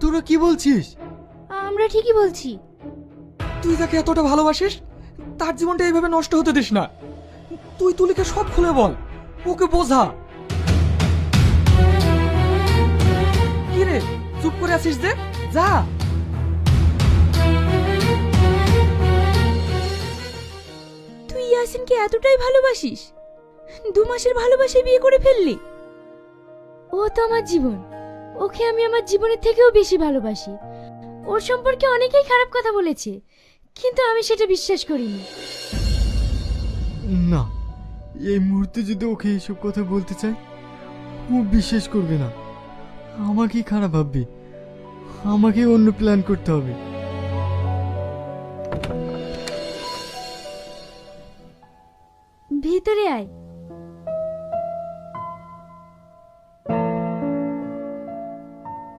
তোরা কি বলছিস? আমরা ঠিকই বলছি। তুই যাকে এতটা ভালোবাসিস তার জীবনটা এইভাবে নষ্ট হতে দিস না। তুই তুলিকে সব খুলে বল, ওকে বোঝা। কি রে, চুপ করে আছিস যে? যা। তুই ইয়াসিনকে এতটাই ভালোবাসিস? 2 মাসের ভালোবাসায় বিয়ে করে ফেললি? ও তো আমার জীবন, ওকে আমি আমার জীবনের থেকেও বেশি ভালোবাসি। ওর সম্পর্কে অনেকেই খারাপ কথা বলেছে, কিন্তু আমি সেটা বিশ্বাস করিনি। না, এই মুহূর্তে যদি ওকে এইসব কথা বলতে চাই, ও বিশ্বাস করবে না। আমাকেই খারাপ ভাববে, আমাকে অন্য প্ল্যান করতে হবে। ভিতরে আয়।